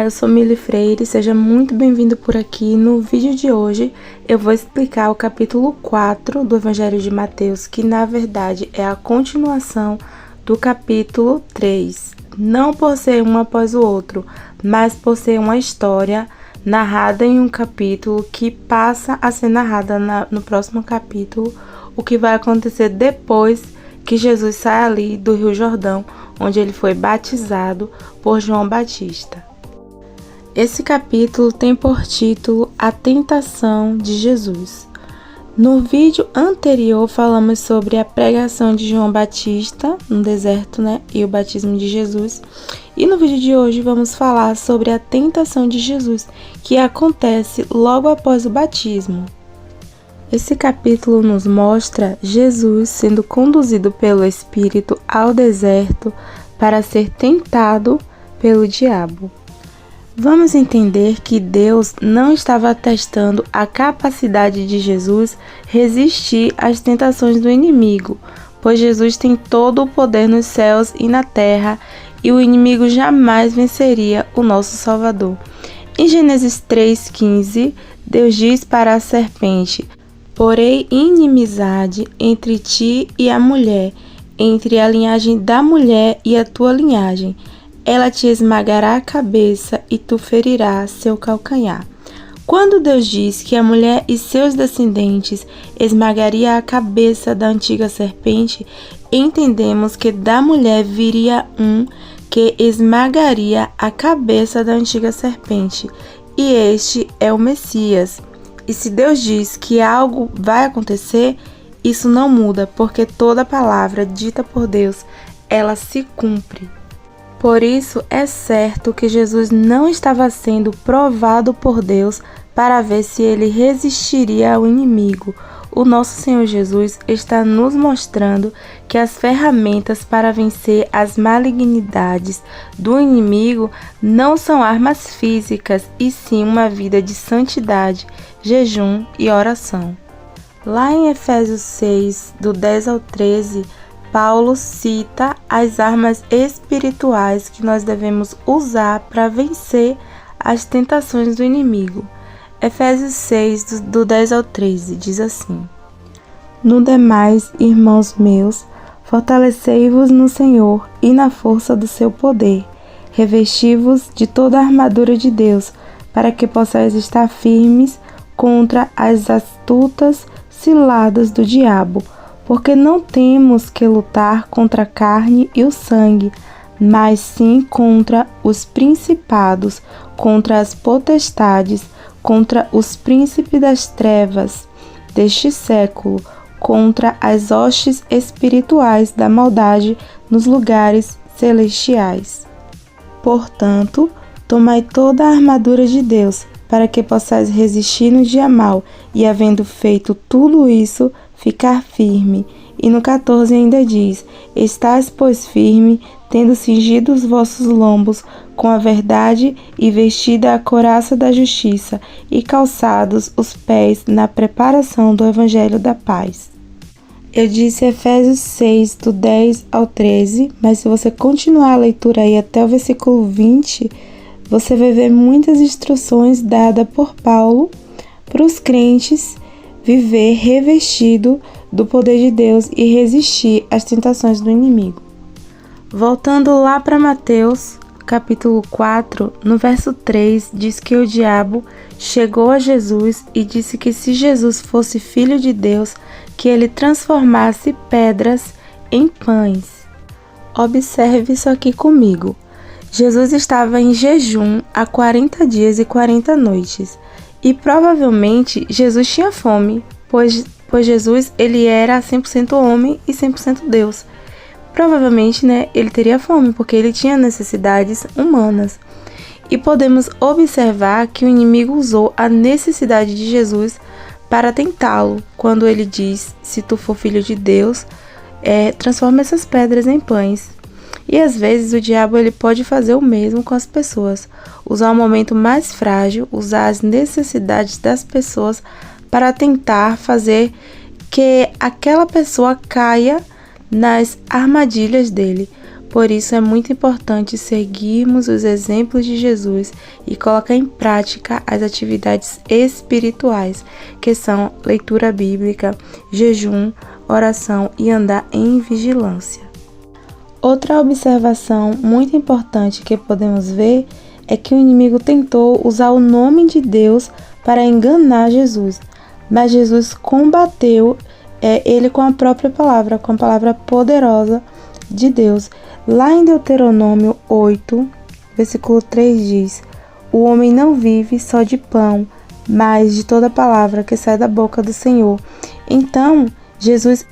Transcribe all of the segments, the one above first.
Olá, eu sou Mili Freire, seja muito bem-vindo por aqui. No vídeo de hoje eu vou explicar o capítulo 4 do Evangelho de Mateus, que na verdade é a continuação do capítulo 3. Não por ser um após o outro, mas por ser uma história narrada em um capítulo que passa a ser narrada no próximo capítulo, o que vai acontecer depois que Jesus sai ali do Rio Jordão, onde ele foi batizado por João Batista. Esse capítulo tem por título A Tentação de Jesus. No vídeo anterior falamos sobre a pregação de João Batista no deserto, e o batismo de Jesus. E no vídeo de hoje vamos falar sobre a tentação de Jesus, que acontece logo após o batismo. Esse capítulo nos mostra Jesus sendo conduzido pelo Espírito ao deserto para ser tentado pelo diabo. Vamos entender que Deus não estava testando a capacidade de Jesus resistir às tentações do inimigo, pois Jesus tem todo o poder nos céus e na terra e o inimigo jamais venceria o nosso Salvador. Em Gênesis 3,15, Deus diz para a serpente: "Porém inimizade entre ti e a mulher, entre a linhagem da mulher e a tua linhagem. Ela te esmagará a cabeça e tu ferirás seu calcanhar." Quando Deus diz que a mulher e seus descendentes esmagaria a cabeça da antiga serpente, entendemos que da mulher viria um que esmagaria a cabeça da antiga serpente, e este é o Messias. E se Deus diz que algo vai acontecer, isso não muda, porque toda palavra dita por Deus, ela se cumpre. Por isso, é certo que Jesus não estava sendo provado por Deus para ver se ele resistiria ao inimigo. O nosso Senhor Jesus está nos mostrando que as ferramentas para vencer as malignidades do inimigo não são armas físicas, e sim uma vida de santidade, jejum e oração. Lá em Efésios 6, do 10 ao 13, Paulo cita as armas espirituais que nós devemos usar para vencer as tentações do inimigo. Efésios 6, do 10 ao 13, diz assim: "No demais, irmãos meus, fortalecei-vos no Senhor e na força do seu poder. Revesti-vos de toda a armadura de Deus, para que possais estar firmes contra as astutas ciladas do diabo. Porque não temos que lutar contra a carne e o sangue, mas sim contra os principados, contra as potestades, contra os príncipes das trevas deste século, contra as hostes espirituais da maldade nos lugares celestiais. Portanto, tomai toda a armadura de Deus, para que possais resistir no dia mau, e havendo feito tudo isso, ficar firme." E no 14 ainda diz: "Estais, pois, firme, tendo cingido os vossos lombos com a verdade, e vestida a couraça da justiça, e calçados os pés na preparação do evangelho da paz." Eu disse Efésios 6, do 10 ao 13, mas se você continuar a leitura aí até o versículo 20, você vai ver muitas instruções dadas por Paulo para os crentes viver revestido do poder de Deus e resistir às tentações do inimigo. Voltando lá para Mateus, capítulo 4, no verso 3, diz que o diabo chegou a Jesus e disse que se Jesus fosse filho de Deus, que ele transformasse pedras em pães. Observe isso aqui comigo. Jesus estava em jejum há 40 dias e 40 noites. E provavelmente Jesus tinha fome, pois Jesus ele era 100% homem e 100% Deus. Provavelmente, ele teria fome, porque ele tinha necessidades humanas. E podemos observar que o inimigo usou a necessidade de Jesus para tentá-lo, quando ele diz: "Se tu for filho de Deus, transforma essas pedras em pães." E às vezes o diabo ele pode fazer o mesmo com as pessoas, usar o momento mais frágil, usar as necessidades das pessoas para tentar fazer que aquela pessoa caia nas armadilhas dele. Por isso é muito importante seguirmos os exemplos de Jesus e colocar em prática as atividades espirituais, que são leitura bíblica, jejum, oração e andar em vigilância. Outra observação muito importante que podemos ver é que o inimigo tentou usar o nome de Deus para enganar Jesus, mas Jesus combateu ele com a própria palavra, com a palavra poderosa de Deus. Lá em Deuteronômio 8, versículo 3 diz: "O homem não vive só de pão, mas de toda palavra que sai da boca do Senhor." Então, Jesus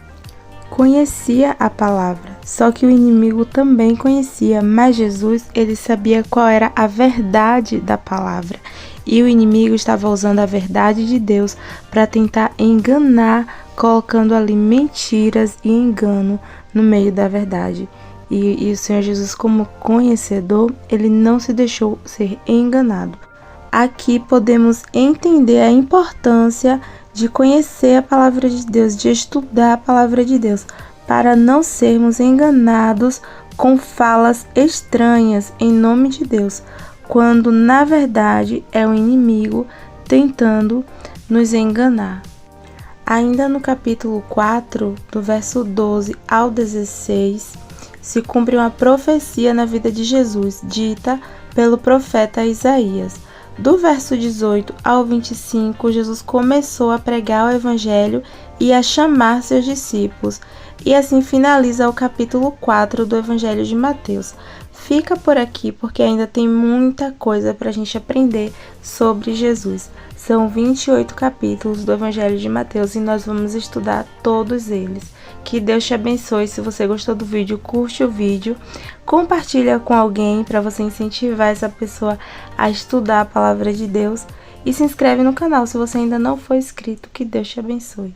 conhecia a palavra, só que o inimigo também conhecia, mas Jesus, ele sabia qual era a verdade da palavra. E o inimigo estava usando a verdade de Deus para tentar enganar, colocando ali mentiras e engano no meio da verdade. E o Senhor Jesus, como conhecedor, ele não se deixou ser enganado. Aqui podemos entender a importância de conhecer a palavra de Deus, de estudar a palavra de Deus, para não sermos enganados com falas estranhas em nome de Deus, quando na verdade é o inimigo tentando nos enganar. Ainda no capítulo 4, do verso 12 ao 16, se cumpre uma profecia na vida de Jesus, dita pelo profeta Isaías. Do verso 18 ao 25, Jesus começou a pregar o Evangelho e a chamar seus discípulos, e assim finaliza o capítulo 4 do Evangelho de Mateus. Fica por aqui porque ainda tem muita coisa para a gente aprender sobre Jesus. São 28 capítulos do Evangelho de Mateus e nós vamos estudar todos eles. Que Deus te abençoe. Se você gostou do vídeo, curte o vídeo, compartilha com alguém para você incentivar essa pessoa a estudar a palavra de Deus e se inscreve no canal se você ainda não for inscrito. Que Deus te abençoe.